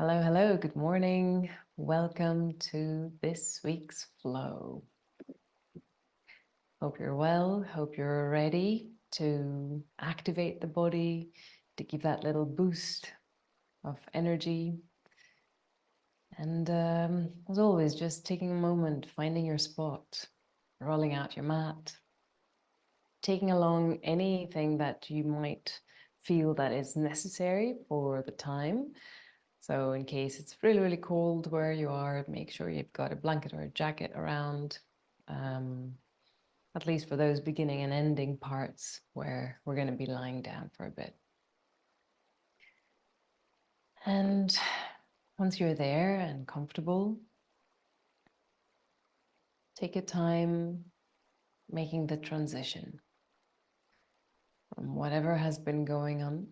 Hello, hello, good morning. Welcome to this week's flow. Hope you're well, hope you're ready to activate the body, to give that little boost of energy. And as always, just taking a moment, finding your spot, rolling out your mat, taking along anything that you might feel that is necessary for the time. So in case it's really, really cold where you are, make sure you've got a blanket or a jacket around, at least for those beginning and ending parts where we're going to be lying down for a bit. And once you're there and comfortable, take your time making the transition from whatever has been going on,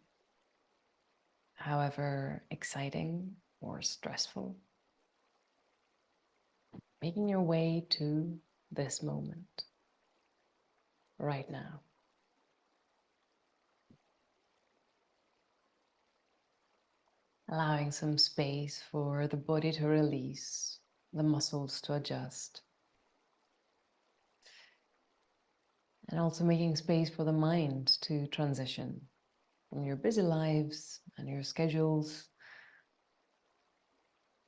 however exciting or stressful, making your way to this moment right now. Allowing some space for the body to release, the muscles to adjust. And also making space for the mind to transition from your busy lives and your schedules,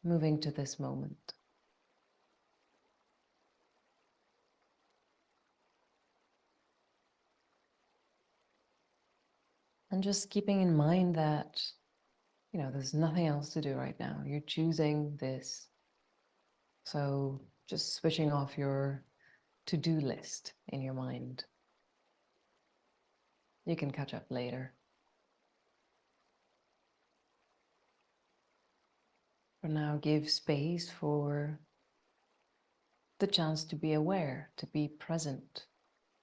moving to this moment. And just keeping in mind that, there's nothing else to do right now. You're choosing this. So just switching off your to-do list in your mind. You can catch up later. For now, give space for the chance to be aware, to be present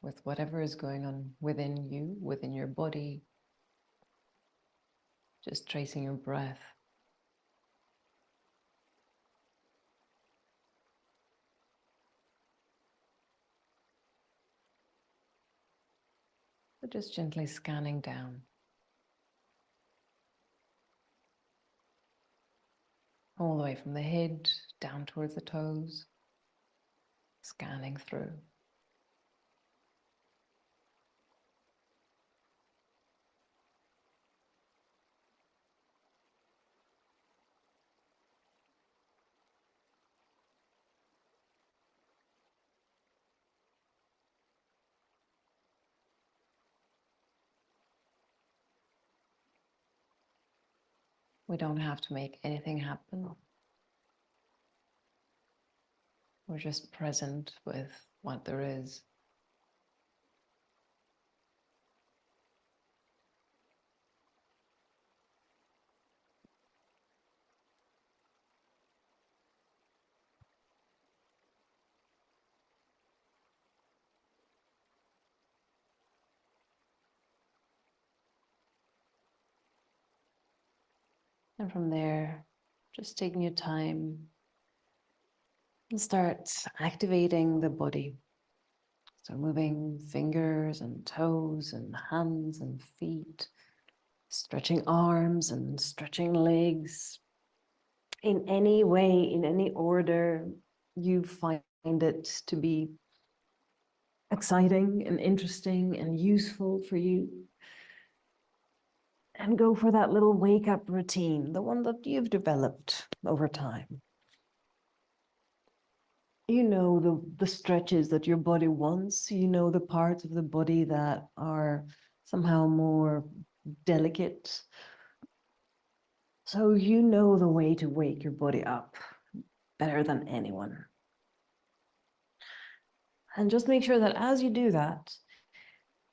with whatever is going on within you, within your body. Just tracing your breath. So just gently scanning down. All the way from the head down towards the toes. Scanning through. We don't have to make anything happen. We're just present with what there is. And from there, just taking your time and start activating the body. So moving fingers and toes and hands and feet, stretching arms and stretching legs. In any way, in any order you find it to be exciting and interesting and useful for you. And go for that little wake up routine, the one that you've developed over time. You know the stretches that your body wants, you know the parts of the body that are somehow more delicate. So you know the way to wake your body up better than anyone. And just make sure that as you do that,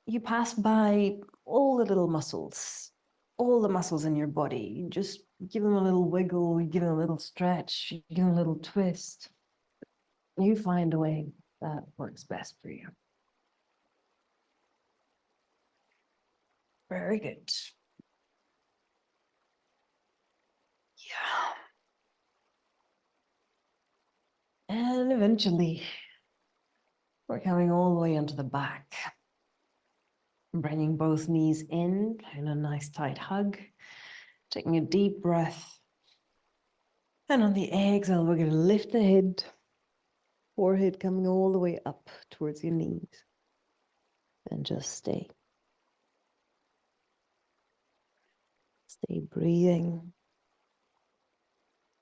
you pass by all the little muscles, all the muscles in your body. You just give them a little wiggle, you give them a little stretch, you give them a little twist. You find a way that works best for you. Very good. Yeah. And eventually, we're coming all the way onto the back. Bringing both knees in a nice tight hug. Taking a deep breath. And on the exhale, we're going to lift the head, forehead coming all the way up towards your knees. And just stay. Stay breathing.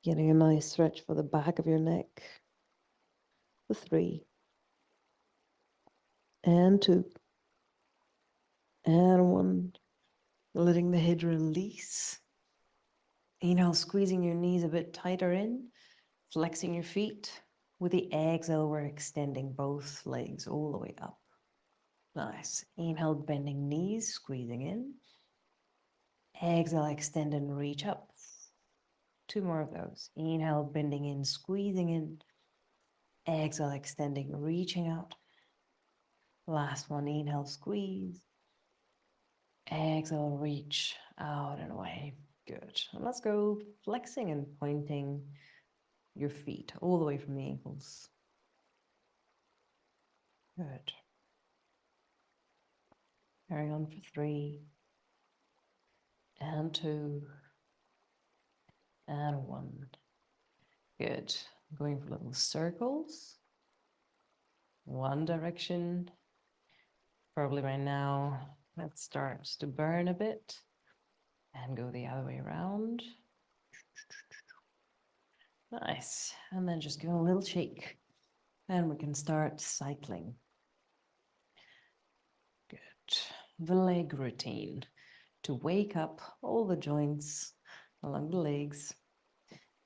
Getting a nice stretch for the back of your neck. For 3. And 2. And 1. Letting the head release. Inhale, squeezing your knees a bit tighter in. Flexing your feet. With the exhale, we're extending both legs all the way up. Nice. Inhale, bending knees, squeezing in. Exhale, extend and reach up. 2 more of those. Inhale, bending in, squeezing in. Exhale, extending, reaching out. Last one, inhale, squeeze. Exhale, reach out and away. Good. And let's go flexing and pointing your feet all the way from the ankles. Good. Carry on for 3. And 2. And 1. Good. Going for little circles. One direction. Probably by now, that starts to burn a bit. And go the other way around. Nice. And then just give it a little shake. And we can start cycling. Good. The leg routine. To wake up all the joints along the legs.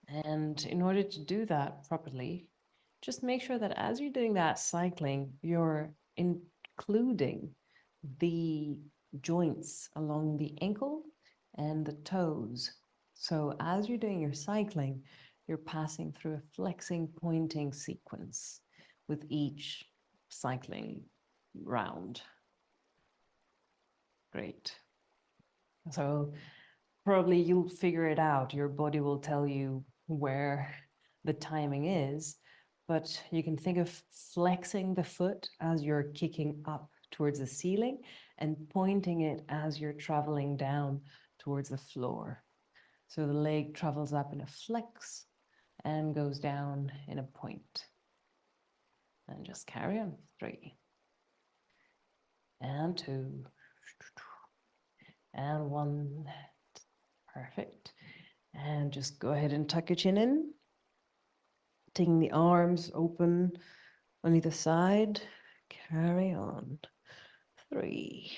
And in order to do that properly, just make sure that as you're doing that cycling, you're including the joints along the ankle and the toes. So as you're doing your cycling, you're passing through a flexing, pointing sequence with each cycling round. Great. So probably you'll figure it out. Your body will tell you where the timing is, but you can think of flexing the foot as you're kicking up towards the ceiling and pointing it as you're traveling down towards the floor. So the leg travels up in a flex and goes down in a point. And just carry on. 3. And 2. And 1. Perfect. And just go ahead and tuck your chin in. Taking the arms open on either side. Carry on. 3.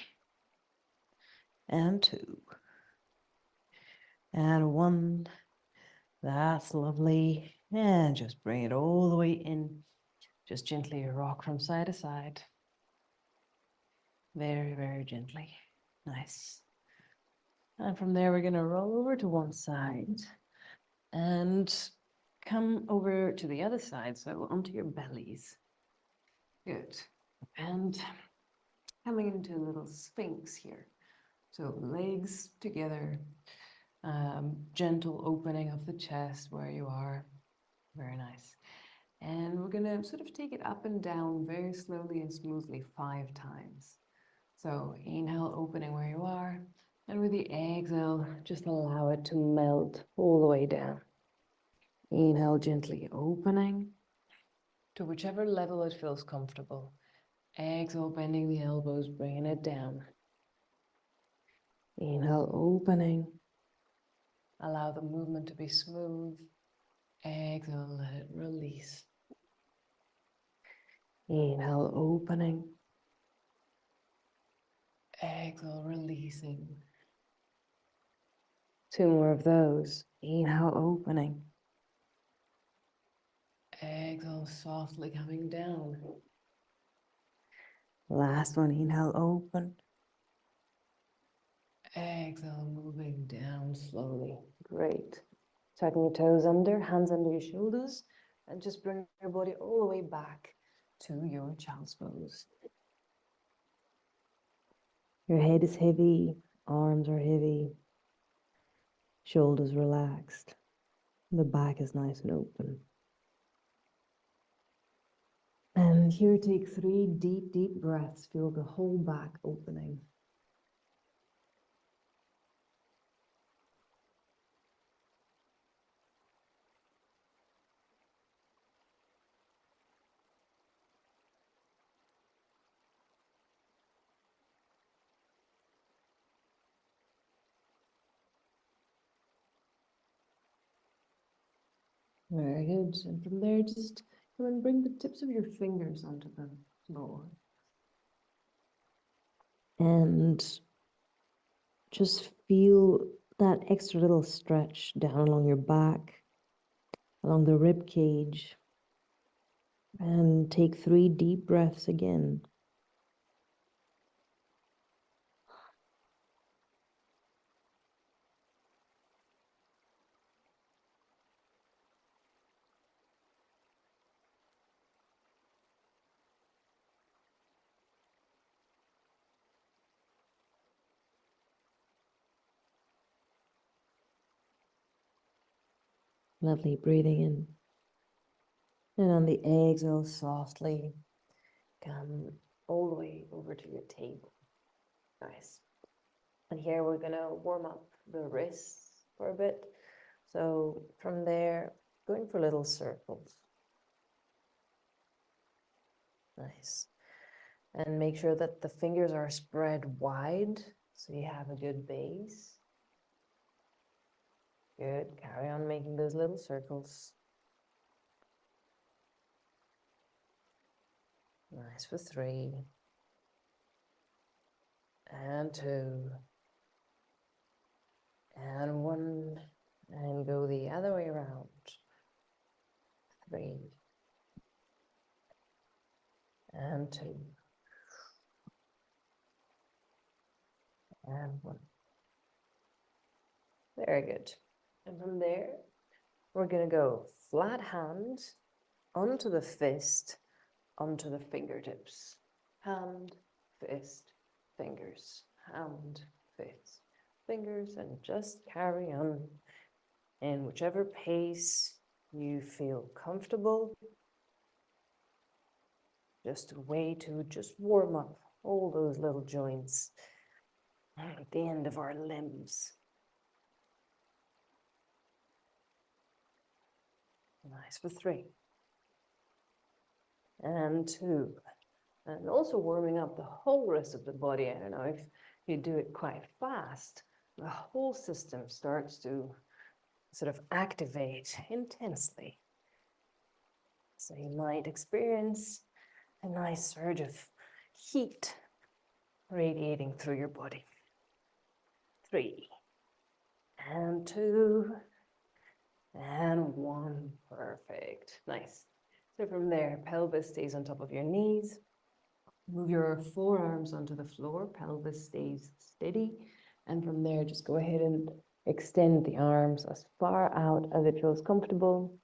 And 2. And 1. That's lovely. And just bring it all the way in. Just gently rock from side to side. Very, very gently. Nice. And from there, we're going to roll over to one side and come over to the other side. So onto your bellies. Good. And coming into a little sphinx here. So legs together, gentle opening of the chest where you are. Very nice. And we're going to sort of take it up and down very slowly and smoothly 5 times. So inhale, opening where you are. And with the exhale, just allow it to melt all the way down. Inhale, gently opening to whichever level it feels comfortable. Exhale, bending the elbows, bringing it down. Inhale, opening. Allow the movement to be smooth. Exhale, let it release. Inhale, opening. Exhale, releasing. 2 more of those. Inhale, opening. Exhale, softly coming down. Last one, inhale, open. Exhale, moving down slowly. Great. Tucking your toes under, hands under your shoulders, and just bring your body all the way back to your child's pose. Your head is heavy, arms are heavy, shoulders relaxed. The back is nice and open. And here, take 3 deep, deep breaths. Feel the whole back opening. Very good. And from there, just come and bring the tips of your fingers onto the floor. And just feel that extra little stretch down along your back, along the rib cage. And take 3 deep breaths again. Lovely, breathing in. And on the exhale, softly come all the way over to your table. Nice. And here we're gonna warm up the wrists for a bit. So from there, going for little circles. Nice. And make sure that the fingers are spread wide so you have a good base. Good. Carry on making those little circles. Nice for 3. And 2. And 1. And go the other way around. 3. And 2. And 1. Very good. And from there, we're going to go flat hand onto the fist, onto the fingertips. Hand, fist, fingers. Hand, fist, fingers. And just carry on in whichever pace you feel comfortable. Just a way to just warm up all those little joints at the end of our limbs. Nice for 3. And 2. And also warming up the whole rest of the body. I don't know if you do it quite fast, the whole system starts to sort of activate intensely. So you might experience a nice surge of heat radiating through your body. 3. And 2. And 1. Perfect. Nice. So from there, pelvis stays on top of your knees. Move your forearms onto the floor. Pelvis stays steady. And from there, just go ahead and extend the arms as far out as it feels comfortable.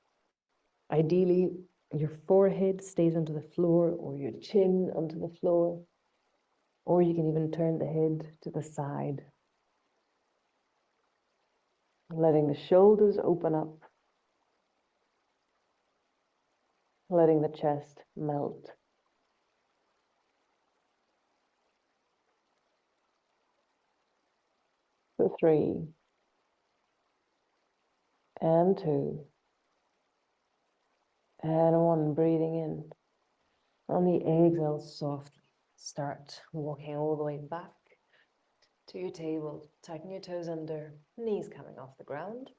Ideally, your forehead stays onto the floor or your chin onto the floor. Or you can even turn the head to the side. Letting the shoulders open up. Letting the chest melt. For 3. And 2. And 1, breathing in. On the exhale, softly start walking all the way back to your table. Tighten your toes under, knees coming off the ground.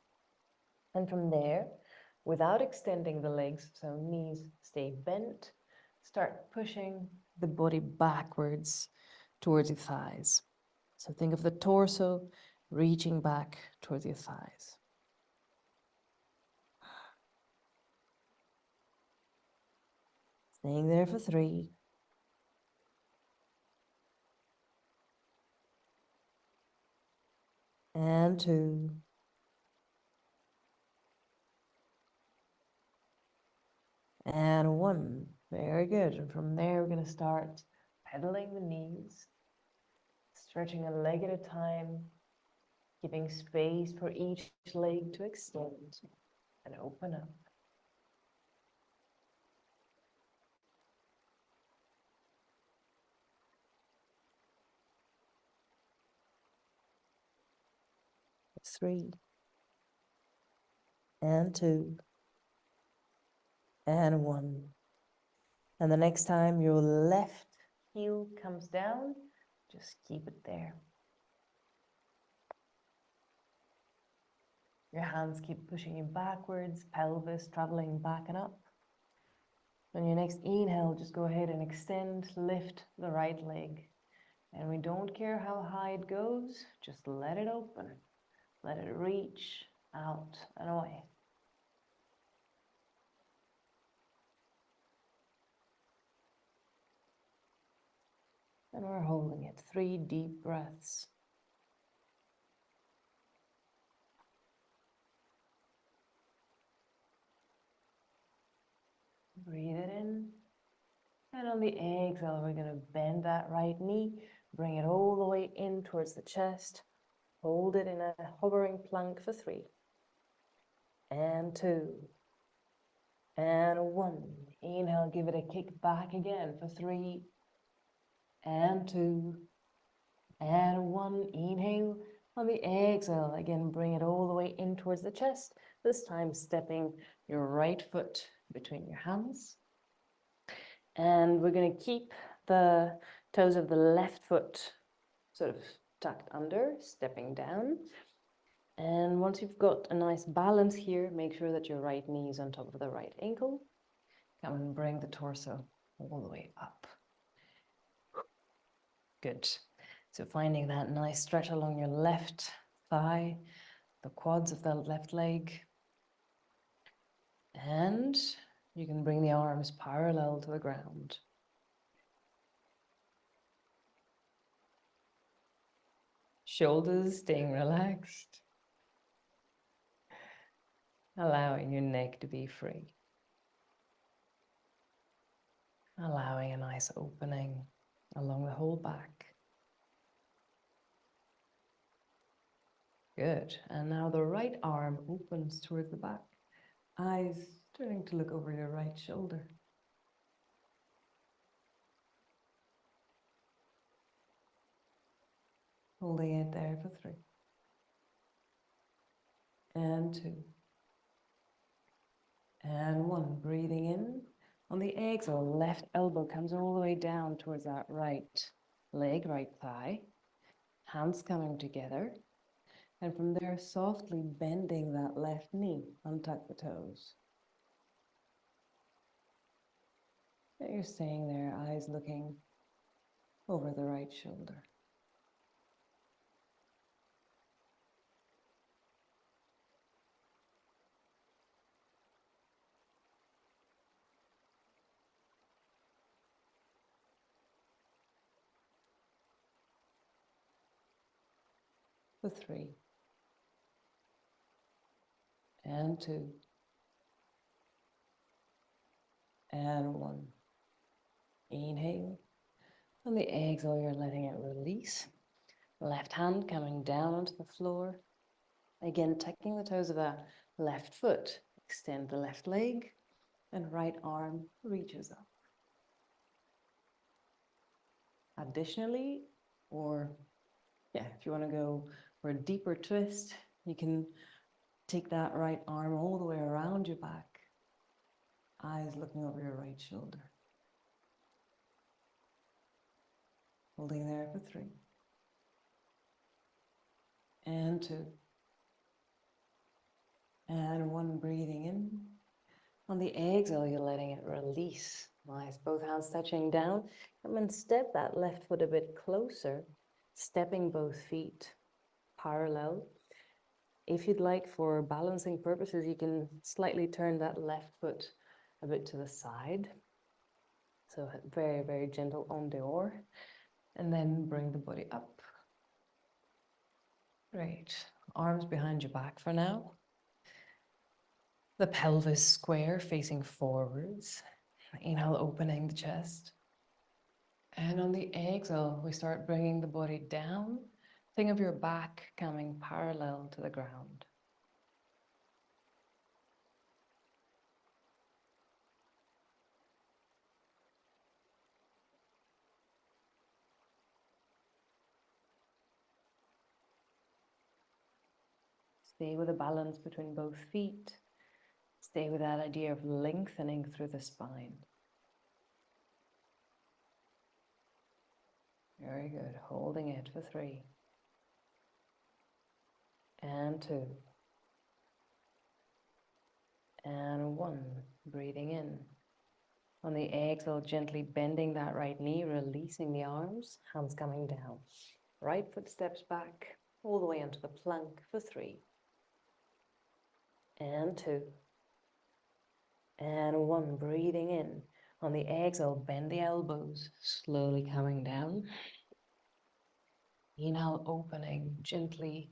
And from there, without extending the legs, so knees stay bent, start pushing the body backwards towards your thighs. So think of the torso reaching back towards your thighs. Staying there for 3. And 2. And 1. Very good. And from there, we're going to start pedaling the knees, stretching a leg at a time, giving space for each leg to extend and open up. That's 3. And 2. And 1. And the next time your left heel comes down, just keep it there. Your hands keep pushing you backwards, pelvis traveling back and up. On your next inhale, just go ahead and extend, lift the right leg. And we don't care how high it goes, just let it open. Let it reach out and away. And we're holding it. 3 deep breaths. Breathe it in. And on the exhale, we're going to bend that right knee, bring it all the way in towards the chest. Hold it in a hovering plank for 3. And 2. And 1. Inhale, give it a kick back again for 3. And 2. And 1. Inhale. On the exhale, again, bring it all the way in towards the chest. This time, stepping your right foot between your hands. And we're going to keep the toes of the left foot sort of tucked under, stepping down. And once you've got a nice balance here, make sure that your right knee is on top of the right ankle. Come and bring the torso all the way up. Good. So finding that nice stretch along your left thigh, the quads of the left leg. And you can bring the arms parallel to the ground. Shoulders staying relaxed. Allowing your neck to be free. Allowing a nice opening along the whole back. Good. And now the right arm opens towards the back. Eyes turning to look over your right shoulder. Holding it there for 3. And 2. And 1. Breathing in. On the exhale, left elbow comes all the way down towards that right leg, right thigh. Hands coming together. And from there, softly bending that left knee. Untuck the toes. So you're staying there, eyes looking over the right shoulder. For 3. And 2. And 1. Inhale. On the exhale, you're letting it release. Left hand coming down onto the floor. Again, tucking the toes of that left foot. Extend the left leg. And right arm reaches up. Additionally, if you want to go for a deeper twist, you can take that right arm all the way around your back. Eyes looking over your right shoulder. Holding there for 3. And 2. And 1, breathing in. On the exhale, you're letting it release. Nice, both hands touching down. Come and step that left foot a bit closer, stepping both feet parallel. If you'd like, for balancing purposes, you can slightly turn that left foot a bit to the side. So very, very gentle en dehors. And then bring the body up. Great. Arms behind your back for now. The pelvis square facing forwards. Inhale, opening the chest. And on the exhale, we start bringing the body down. Think of your back coming parallel to the ground. Stay with a balance between both feet. Stay with that idea of lengthening through the spine. Very good. Holding it for 3. And 2. And 1, breathing in. On the exhale, gently bending that right knee, releasing the arms, hands coming down. Right foot steps back, all the way into the plank for 3. And 2. And 1, breathing in. On the exhale, bend the elbows, slowly coming down. Inhale, opening, gently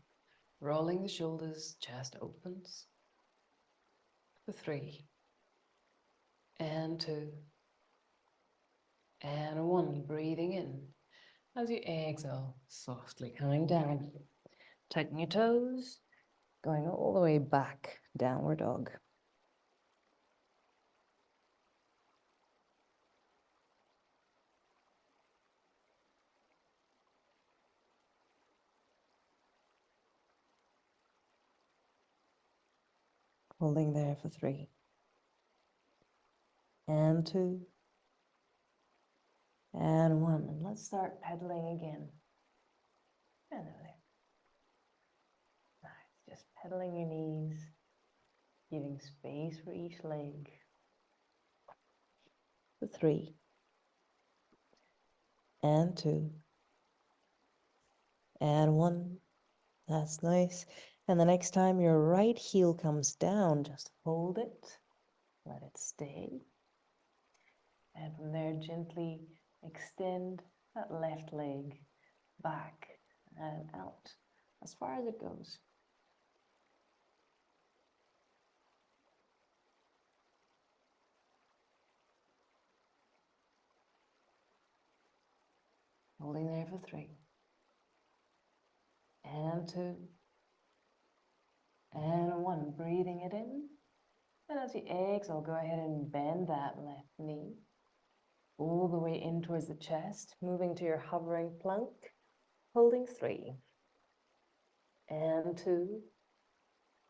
rolling the shoulders, chest opens. For 3. And 2. And 1, breathing in. As you exhale, softly coming down. Tighten your toes, going all the way back, downward dog. Holding there for 3. And 2. And 1. And let's start pedaling again. And over there. Nice. Just pedaling your knees, giving space for each leg. For 3. And 2. And 1. That's nice. And the next time your right heel comes down, just hold it, let it stay. And from there, gently extend that left leg back and out as far as it goes. Holding there for 3. And 2. And 1. Breathing it in. And as you exhale, go ahead and bend that left knee all the way in towards the chest, moving to your hovering plank, holding 3. And 2.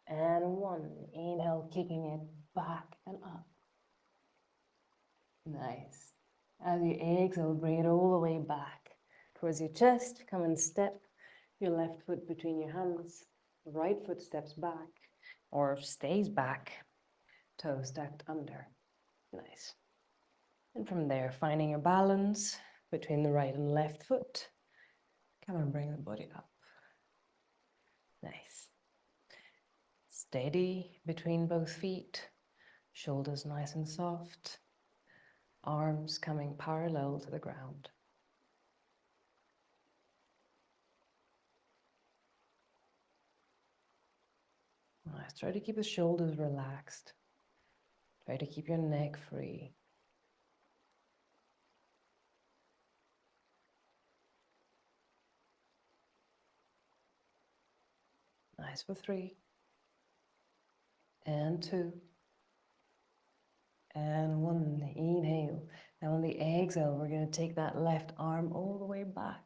And 1. Inhale, kicking it back and up. Nice. As you exhale, bring it all the way back towards your chest. Come and step your left foot between your hands. Right foot steps back or stays back. Toes stacked under. Nice. And from there, finding your balance between the right and left foot. Come and bring the body up. Nice. Steady between both feet. Shoulders nice and soft. Arms coming parallel to the ground. Nice. Try to keep the shoulders relaxed. Try to keep your neck free. Nice for 3. And 2. And 1. Inhale. Now on the exhale, we're going to take that left arm all the way back.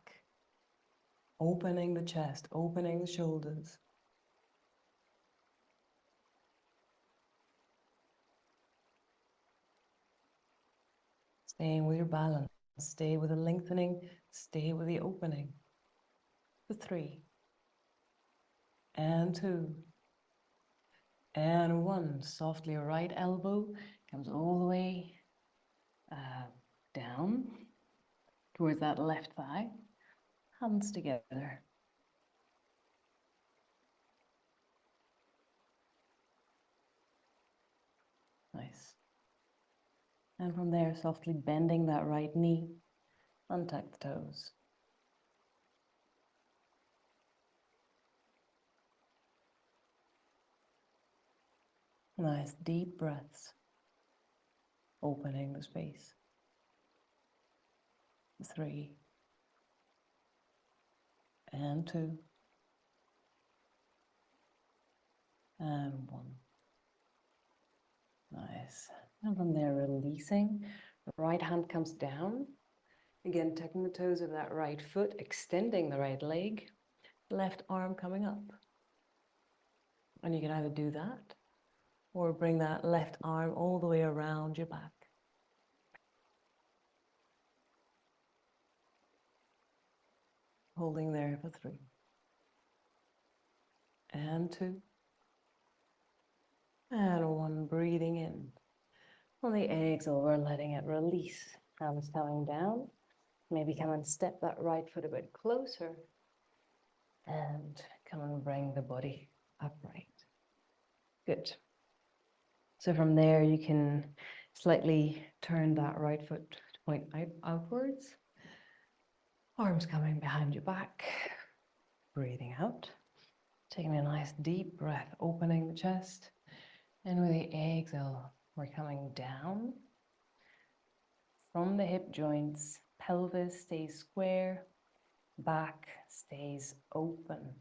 Opening the chest, opening the shoulders. Staying with your balance. Stay with the lengthening. Stay with the opening. For 3. And 2. And 1. Softly, right elbow comes all the way down towards that left thigh. Hands together. Nice. And from there, softly bending that right knee, untuck the toes. Nice deep breaths, opening the space. 3. And 2. And 1. Nice. And from there, releasing. The right hand comes down. Again, tucking the toes of that right foot, extending the right leg. Left arm coming up. And you can either do that or bring that left arm all the way around your back. Holding there for 3. And 2. And one, breathing in. On the exhale, we're letting it release. Arms coming down. Maybe come and step that right foot a bit closer. And come and bring the body upright. Good. So from there, you can slightly turn that right foot to point outwards. Arms coming behind your back. Breathing out. Taking a nice deep breath, opening the chest. And with the exhale, we're coming down from the hip joints. Pelvis stays square. Back stays open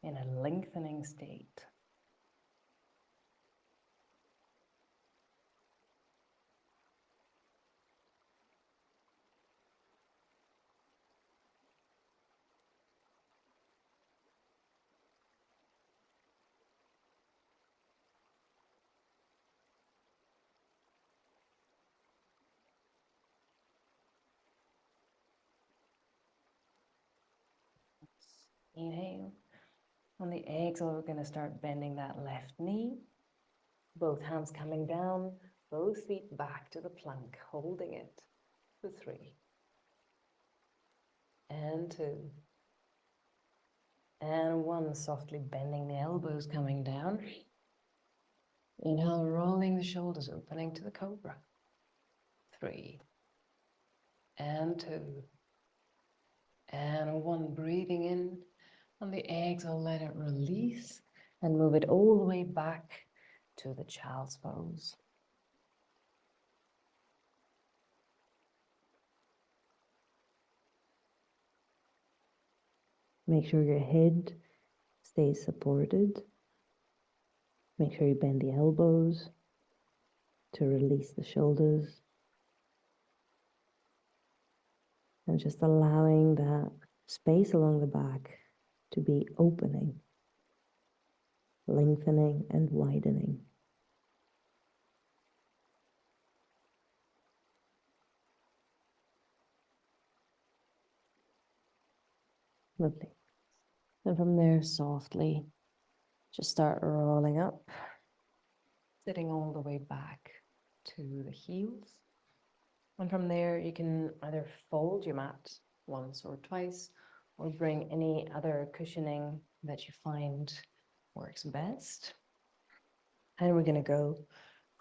in a lengthening state. Inhale. On the exhale, we're going to start bending that left knee. Both hands coming down, both feet back to the plank, holding it for 3. And 2. And 1, softly bending the elbows, coming down. Inhale, rolling the shoulders, opening to the cobra. 3. And 2. And 1, breathing in. On the exhale, let it release and move it all the way back to the child's pose. Make sure your head stays supported. Make sure you bend the elbows to release the shoulders. And just allowing that space along the back to be opening, lengthening and widening. Lovely. And from there, softly, just start rolling up, sitting all the way back to the heels. And from there, you can either fold your mat once or twice, or bring any other cushioning that you find works best. And we're going to go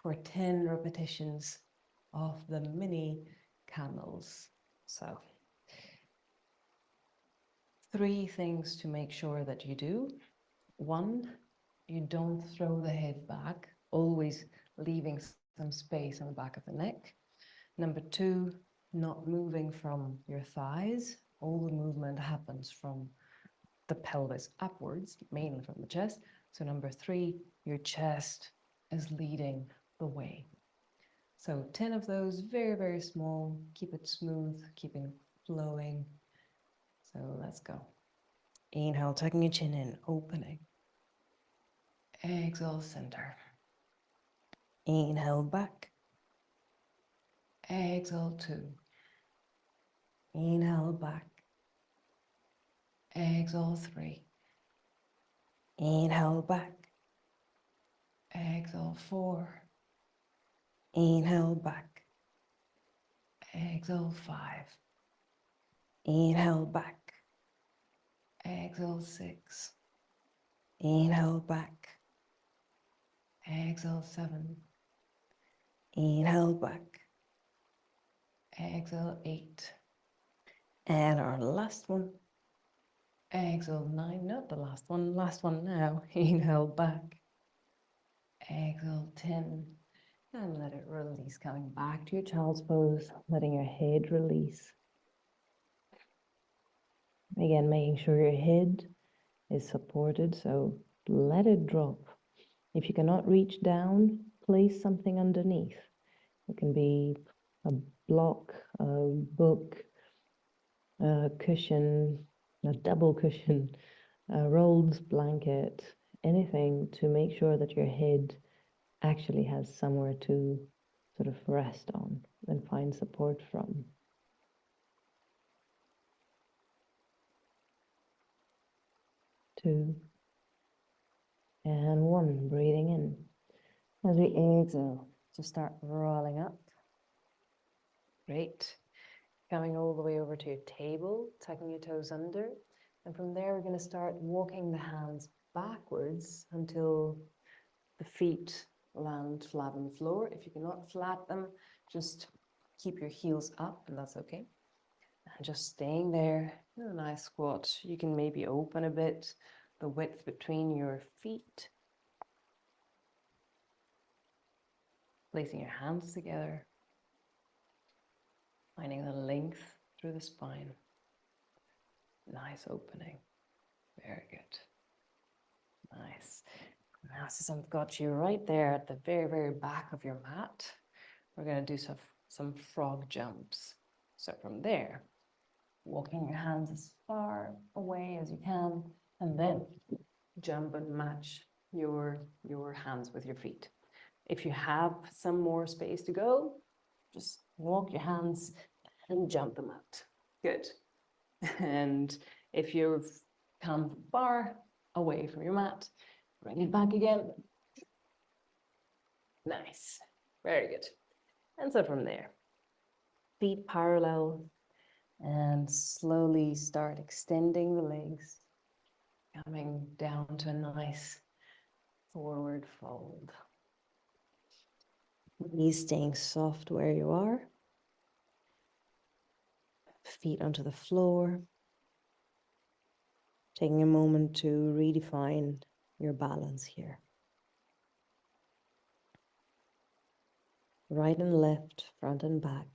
for 10 repetitions of the mini camels. So 3 things to make sure that you do. 1, you don't throw the head back, always leaving some space on the back of the neck. Number 2, not moving from your thighs. All the movement happens from the pelvis upwards, mainly from the chest. So number 3, your chest is leading the way. So 10 of those, very, very small. Keep it smooth, keeping flowing. So let's go. Inhale, tucking your chin in, opening. Exhale, center. Inhale, back. Exhale, 2. Inhale, back. Exhale, 3. Inhale, back. Exhale, 4. Inhale, back. Exhale, 5. Inhale, back. Exhale, 6. Inhale, back. Exhale, 7. Inhale, back. Exhale, 8. And our last one. Exhale, 9. Not the last one. Last one now. Inhale, back. Exhale, 10. And let it release. Coming back to your child's pose. Letting your head release. Again, making sure your head is supported. So let it drop. If you cannot reach down, place something underneath. It can be a block, a book, a cushion, a double cushion, a rolled blanket, anything to make sure that your head actually has somewhere to sort of rest on and find support from. Two, And one, breathing in. As we exhale, just start rolling up. Great. Coming all the way over to your table, tucking your toes under. And from there, we're going to start walking the hands backwards until the feet land flat on the floor. If you cannot flat them, just keep your heels up, and that's okay. And just staying there in a nice squat. You can maybe open a bit the width between your feet. Placing your hands together. Finding the length through the spine. Nice opening. Very good. Nice. Now, since I've got you right there at the very, very back of your mat, we're going to do some frog jumps. So from there, walking your hands as far away as you can, and then jump and match your hands with your feet. If you have some more space to go, just walk your hands and jump them out. Good. And if you've come far away from your mat, bring it back again. Nice. Very good. And so from there, feet parallel, and slowly start extending the legs, coming down to a nice forward fold. Knees staying soft where you are. Feet onto the floor. Taking a moment to redefine your balance here. Right and left, front and back.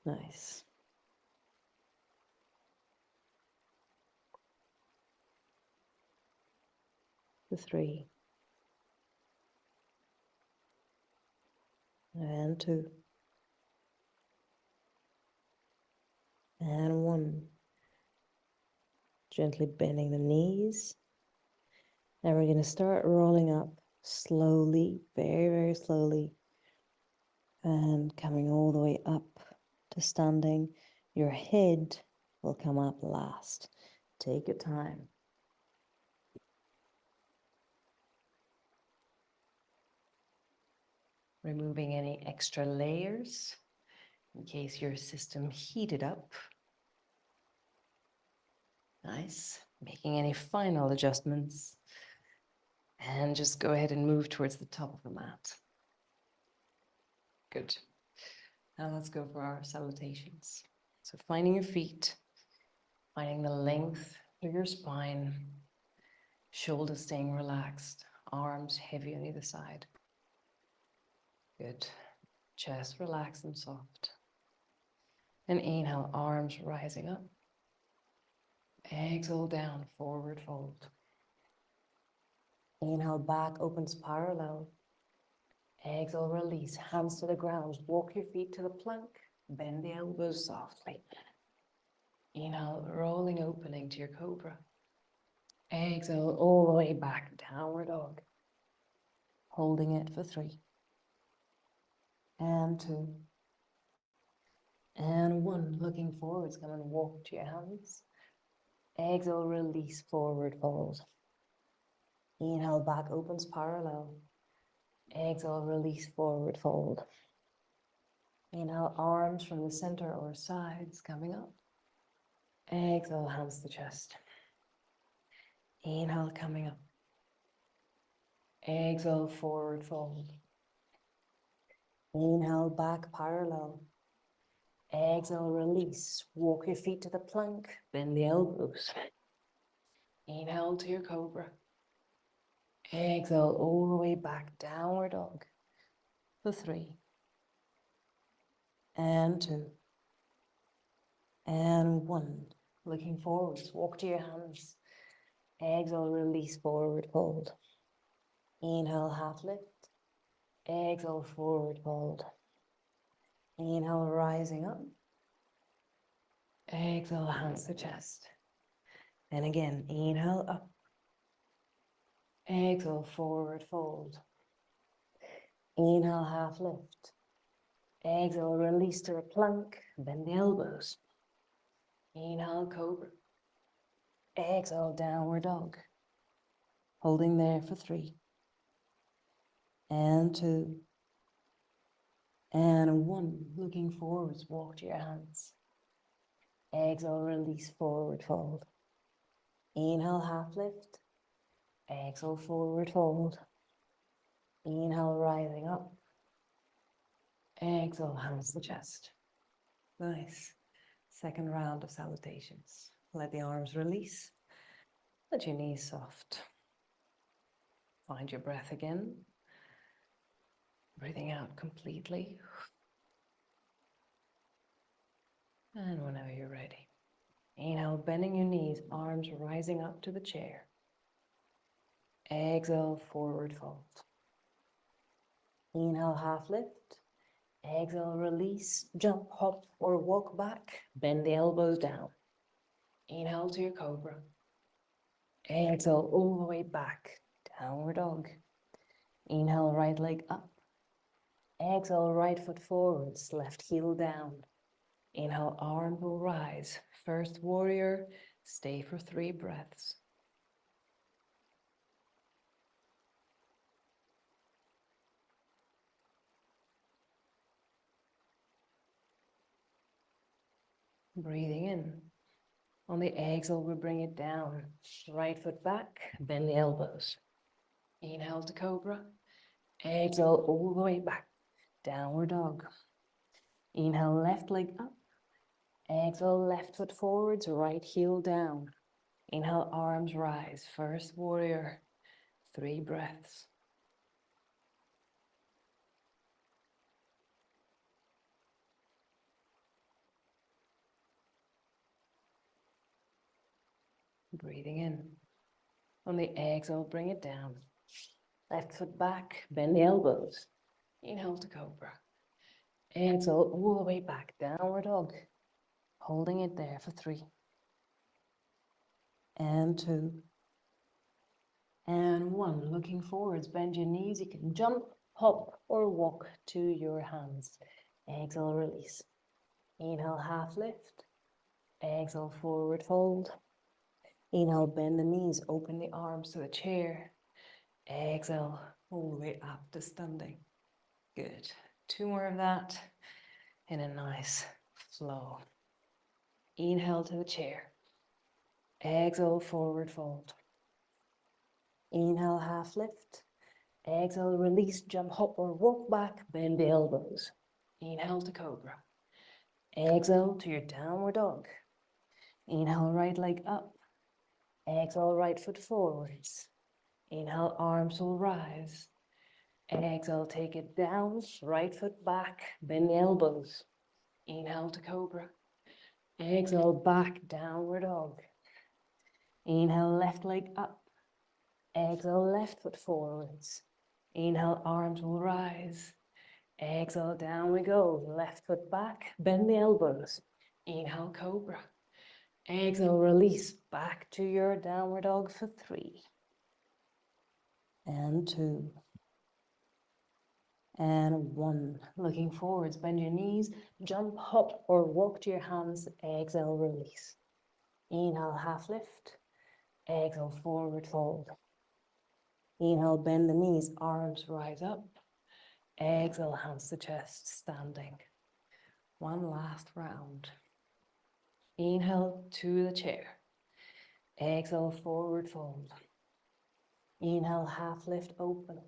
Nice. The 3. And 2. And 1. Gently bending the knees. Now we're going to start rolling up slowly, very, very slowly. And coming all the way up to standing. Your head will come up last. Take your time. Removing any extra layers in case your system heated up. Nice. Making any final adjustments. And just go ahead and move towards the top of the mat. Good. Now let's go for our salutations. So finding your feet, finding the length through your spine, shoulders staying relaxed, arms heavy on either side. Good. Chest relaxed and soft. And inhale, arms rising up. Exhale down, forward fold. Inhale, back opens parallel. Exhale, release, hands to the ground. Walk your feet to the plank. Bend the elbows softly. Inhale, rolling opening to your cobra. Exhale, all the way back, downward dog. Holding it for 3. And 2. And 1. Looking forwards, come and walk to your hands. Exhale, release, forward fold. Inhale, back opens parallel. Exhale, release, forward fold. Inhale, arms from the center or sides coming up. Exhale, hands to chest. Inhale, coming up. Exhale, forward fold. Inhale, back parallel. Exhale, release. Walk your feet to the plank. Bend the elbows. Inhale to your cobra. Exhale, all the way back, downward dog. For 3. And 2. And 1. Looking forwards, walk to your hands. Exhale, release, forward fold. Inhale, half lift. Exhale, forward fold. Inhale, rising up. Exhale, hands to chest. And again, inhale up. Exhale, forward fold. Inhale, half lift. Exhale, release to a plank. Bend the elbows. Inhale, cobra. Exhale, downward dog. Holding there for 3. And 2. And 1. Looking forwards, walk to your hands. Exhale, release, forward fold. Inhale, half lift. Exhale, forward fold. Inhale, rising up. Exhale, hands to chest. Nice. Second round of salutations. Let the arms release. Let your knees soft. Find your breath again. Breathing out completely. And whenever you're ready. Inhale, bending your knees, arms rising up to the chair. Exhale, forward fold. Inhale, half lift. Exhale, release, jump, hop, or walk back. Bend the elbows down. Inhale to your cobra. Exhale, all the way back. Downward dog. Inhale, right leg up. Exhale, right foot forwards, left heel down. Inhale, arm will rise. First warrior, stay for 3 breaths. Breathing in. On the exhale, we bring it down. Right foot back, bend the elbows. Inhale to cobra. Exhale all the way back. Downward dog. Inhale, left leg up. Exhale, left foot forwards, right heel down. Inhale, arms rise. First warrior. 3 breaths. Breathing in. On the exhale, bring it down. Left foot back, bend the elbows. Inhale to cobra. Exhale all the way back, downward dog. Holding it there for 3. And 2. And 1. Looking forwards, bend your knees. You can jump, hop, or walk to your hands. Exhale, release. Inhale, half lift. Exhale, forward fold. Inhale, bend the knees, open the arms to the chair. Exhale, all the way up to standing. Good. 2 more of that in a nice flow. Inhale to the chair. Exhale, forward fold. Inhale, half lift. Exhale, release, jump, hop, or walk back, bend the elbows. Inhale to cobra. Exhale to your downward dog. Inhale, right leg up. Exhale, right foot forwards. Inhale, arms will rise. Exhale, take it down, right foot back, bend the elbows. Inhale to cobra. Exhale, back, downward dog. Inhale, left leg up. Exhale, left foot forwards. Inhale, arms will rise. Exhale, down we go. Left foot back, bend the elbows. Inhale, cobra. Exhale, release, back to your downward dog for 3. And 2. And 1. Looking forwards, bend your knees, jump, hop, or walk to your hands. Exhale, release. Inhale, half lift. Exhale, forward fold. Inhale, bend the knees, arms rise up. Exhale, hands to chest, standing. 1 last round. Inhale to the chair. Exhale, forward fold. Inhale, half lift, open.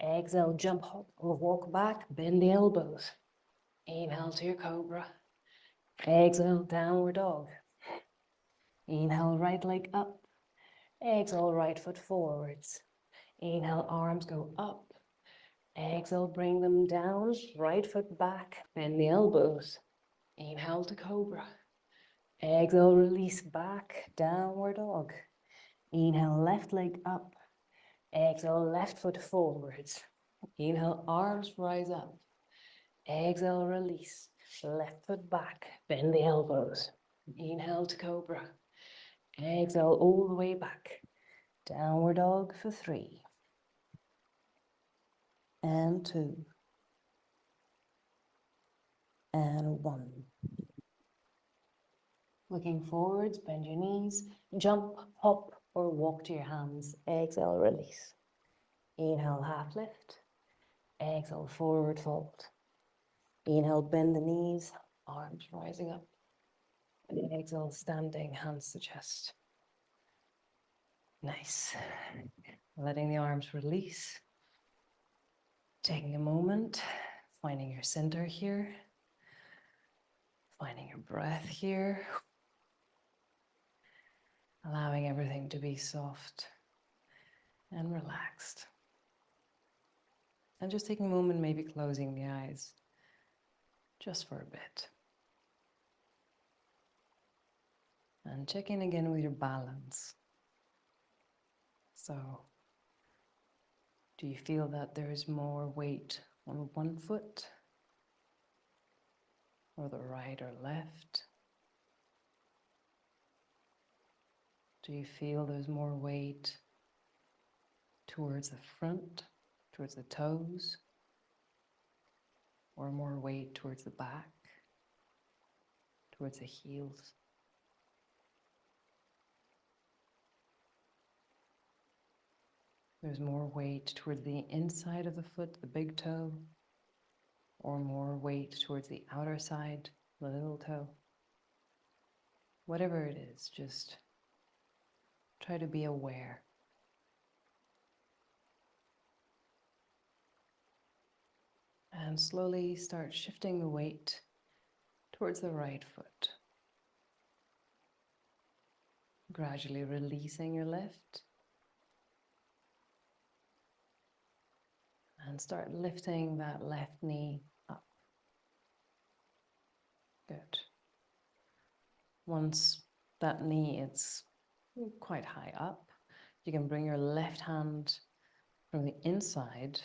Exhale, jump, hop, or walk back, bend the elbows. Inhale to your cobra. Exhale, downward dog. Inhale, right leg up. Exhale, right foot forwards. Inhale, arms go up. Exhale, bring them down. Right foot back, bend the elbows. Inhale to cobra. Exhale, release back, downward dog. Inhale, left leg up. Exhale, left foot forwards. Inhale, arms rise up. Exhale, release. Left foot back, bend the elbows. Inhale to cobra. Exhale all the way back. Downward dog for 3. And 2. And 1. Looking forwards, bend your knees, jump, hop, or walk to your hands. Exhale, release. Inhale, half lift. Exhale, forward fold. Inhale, bend the knees, arms rising up. And exhale, standing, hands to chest. Nice. Letting the arms release. Taking a moment, finding your center here. Finding your breath here. Allowing everything to be soft and relaxed. And just taking a moment, maybe closing the eyes just for a bit. And checking again with your balance. So, do you feel that there is more weight on one foot, or the right or left? Do you feel there's more weight towards the front, towards the toes, or more weight towards the back, towards the heels? There's more weight towards the inside of the foot, the big toe, or more weight towards the outer side, the little toe. Whatever it is, just try to be aware. And slowly start shifting the weight towards the right foot. Gradually releasing your left. And start lifting that left knee up. Good. Once that knee is quite high up, you can bring your left hand from the inside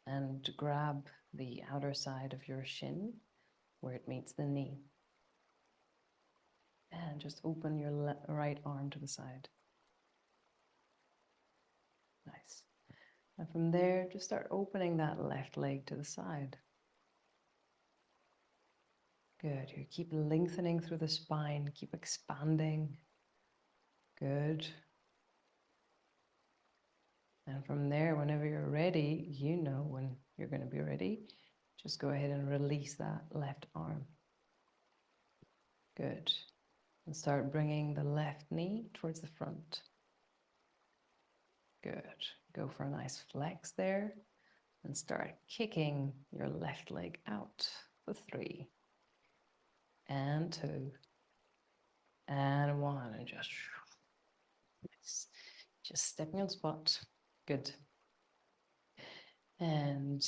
and grab the outer side of your shin where it meets the knee. And just open your right arm to the side. Nice. And from there, just start opening that left leg to the side. Good. You keep lengthening through the spine, keep expanding. Good. And from there, whenever you're ready, you know when you're going to be ready, just go ahead and release that left arm. Good. And start bringing the left knee towards the front. Good. Go for a nice flex there and start kicking your left leg out for 3 and 2 and 1 and just stepping on spot. Good. And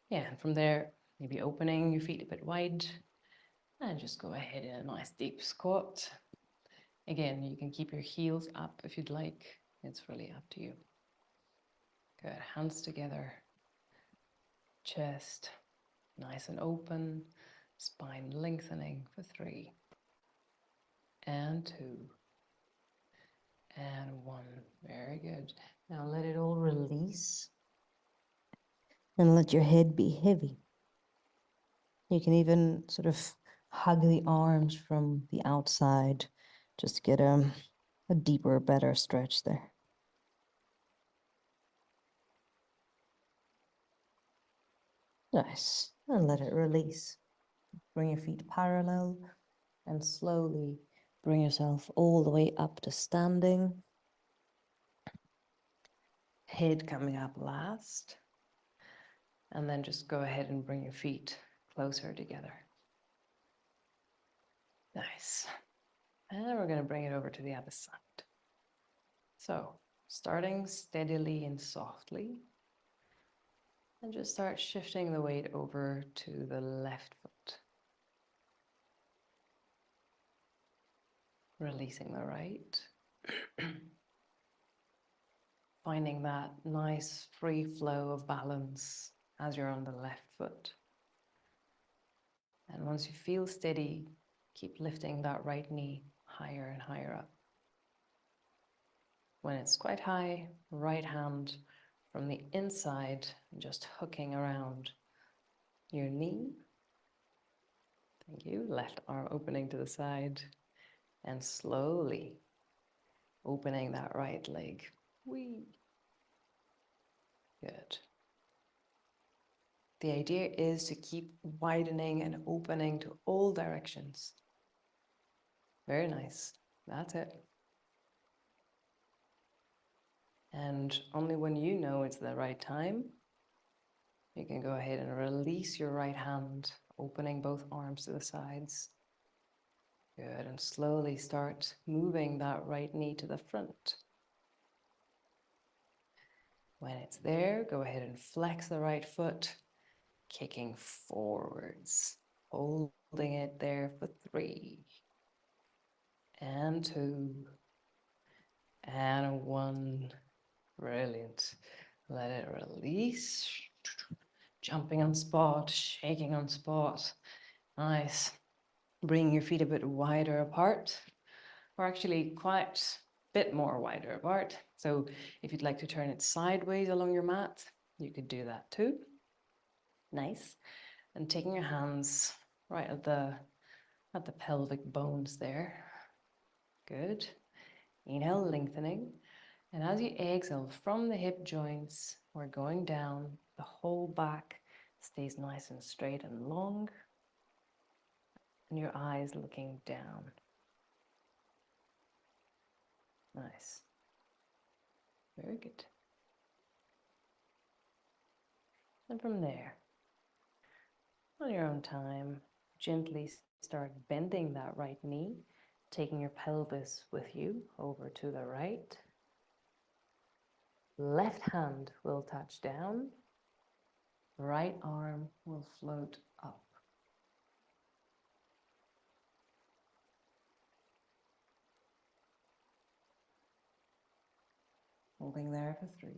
yeah, and from there, maybe opening your feet a bit wide and just go ahead in a nice deep squat. Again, you can keep your heels up if you'd like. It's really up to you. Good. Hands together. Chest nice and open. Spine lengthening for 3 and 2 and 1. Very good. Now let it all release. And let your head be heavy. You can even sort of hug the arms from the outside just to get a deeper, better stretch there. Nice. And let it release. Bring your feet parallel and slowly bring yourself all the way up to standing. Head coming up last. And then just go ahead and bring your feet closer together. Nice. And we're going to bring it over to the other side. So, starting steadily and softly. And just start shifting the weight over to the left foot. Releasing the right. Finding that nice free flow of balance as you're on the left foot. And once you feel steady, keep lifting that right knee higher and higher up. When it's quite high, right hand from the inside, just hooking around your knee. Thank you. Left arm opening to the side. And slowly opening that right leg. Whee. Good. The idea is to keep widening and opening to all directions. Very nice. That's it. And only when you know it's the right time, you can go ahead and release your right hand, opening both arms to the sides. Good, and slowly start moving that right knee to the front. When it's there, go ahead and flex the right foot, kicking forwards, holding it there for 3, and 2, and 1. Brilliant. Let it release. Jumping on spot, shaking on spot. Nice. Bring your feet a bit wider apart, or actually quite a bit more wider apart. So if you'd like to turn it sideways along your mat, you could do that too. Nice. And taking your hands right at the pelvic bones there. Good. Inhale, lengthening. And as you exhale from the hip joints, we're going down. The whole back stays nice and straight and long. And your eyes looking down. Nice. Very good. And from there, on your own time, gently start bending that right knee, taking your pelvis with you over to the right. Left hand will touch down. Right arm will float up. Holding there for 3.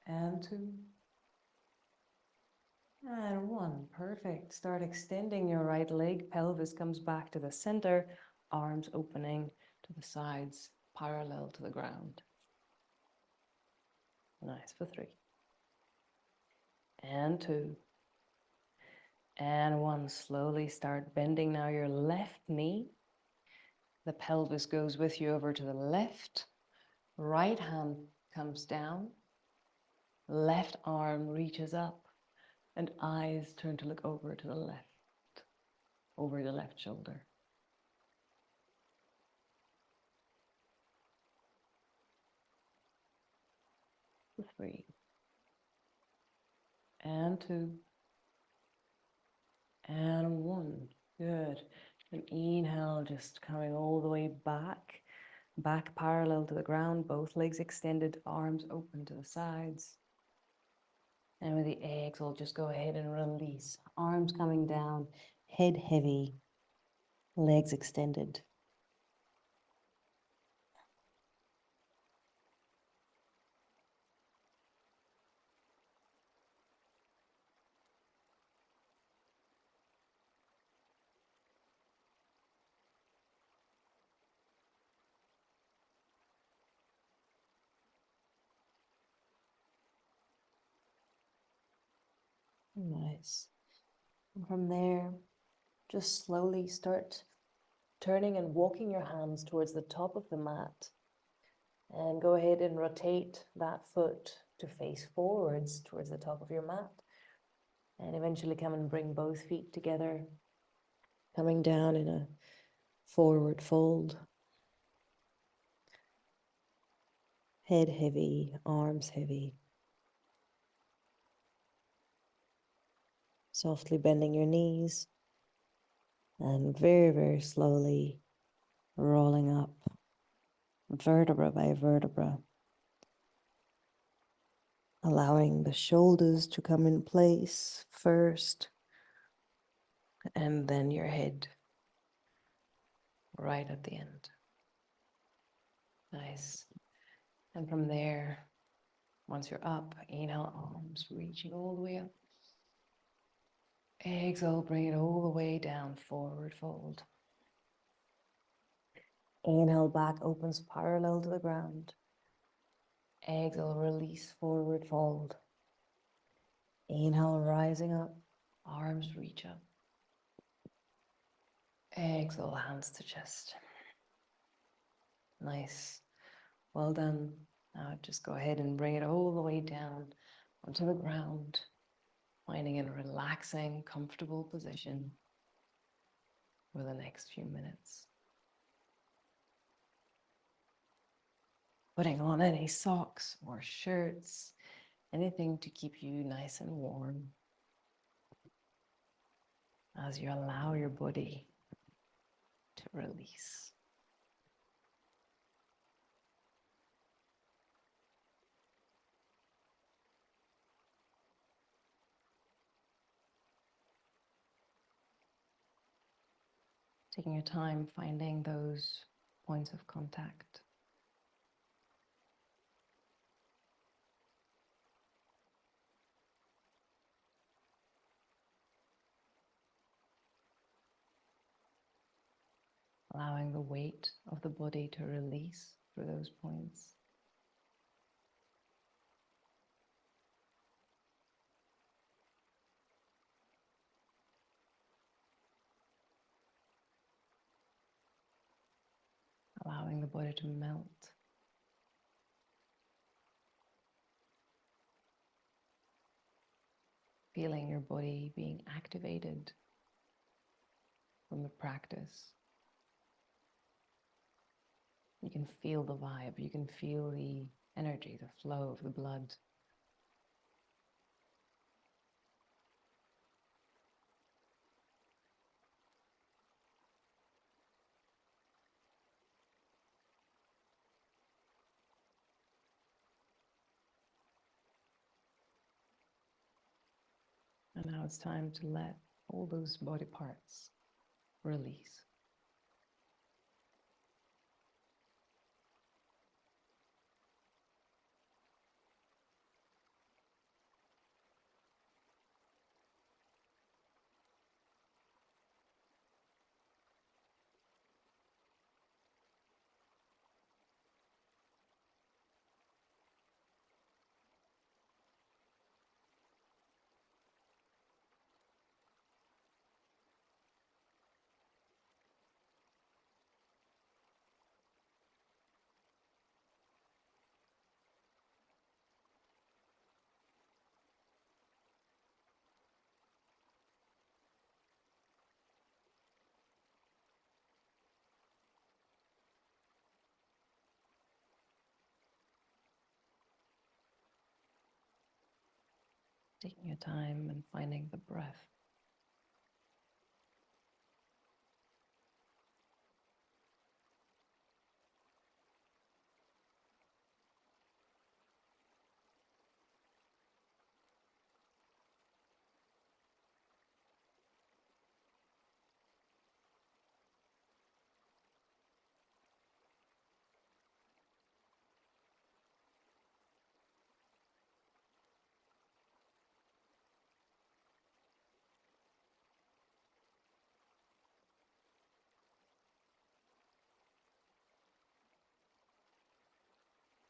And 2. And 1. Perfect. Start extending your right leg. Pelvis comes back to the center. Arms opening to the sides, parallel to the ground. Nice for 3. And 2. And 1. Slowly start bending now your left knee. The pelvis goes with you over to the left. Right hand comes down. Left arm reaches up. And eyes turn to look over to the left, over the left shoulder. For 3. And 2. And 1. Good. And inhale, just coming all the way back. Back parallel to the ground, both legs extended, arms open to the sides. And with the exhale, just go ahead and release. Arms coming down, head heavy, legs extended. Nice. And from there, just slowly start turning and walking your hands towards the top of the mat. And go ahead and rotate that foot to face forwards towards the top of your mat. And eventually come and bring both feet together, coming down in a forward fold. Head heavy, arms heavy. Softly bending your knees and very, very slowly rolling up vertebra by vertebra, allowing the shoulders to come in place first, and then your head right at the end. Nice. And from there, once you're up, inhale, arms reaching all the way up. Exhale, bring it all the way down, forward fold. Inhale, back opens parallel to the ground. Exhale, release, forward fold. Inhale, rising up, arms reach up. Exhale, hands to chest. Nice. Well done. Now just go ahead and bring it all the way down onto the ground, finding a relaxing, comfortable position for the next few minutes. Putting on any socks or shirts, anything to keep you nice and warm as you allow your body to release. Taking your time finding those points of contact. Allowing the weight of the body to release through those points. Allowing the body to melt. Feeling your body being activated from the practice. You can feel the vibe, you can feel the energy, the flow of the blood. And now it's time to let all those body parts release. Taking your time and finding the breath.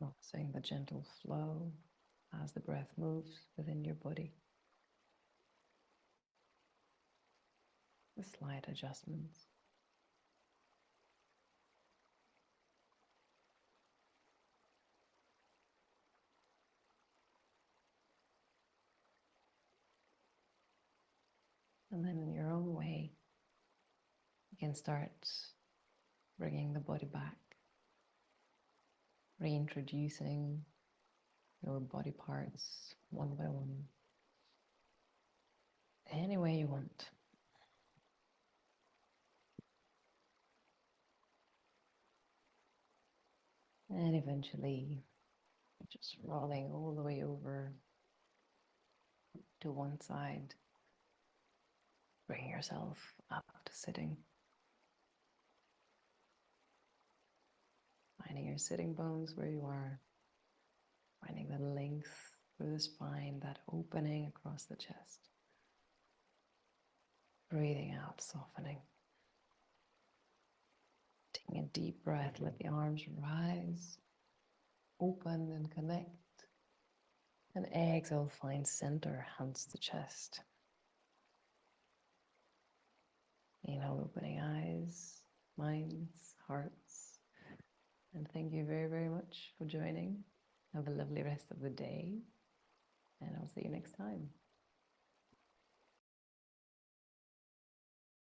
Noticing the gentle flow as the breath moves within your body. The slight adjustments. And then in your own way, you can start bringing the body back, reintroducing your body parts one by one, any way you want. And eventually, just rolling all the way over to one side. Bring yourself up to sitting. Finding your sitting bones where you are. Finding the length through the spine, that opening across the chest. Breathing out, softening. Taking a deep breath, let the arms rise, open and connect. And exhale, find center, hands to chest. Inhale, opening eyes, minds, hearts, and thank you very, very much for joining. Have a lovely rest of the day, and I'll see you next time.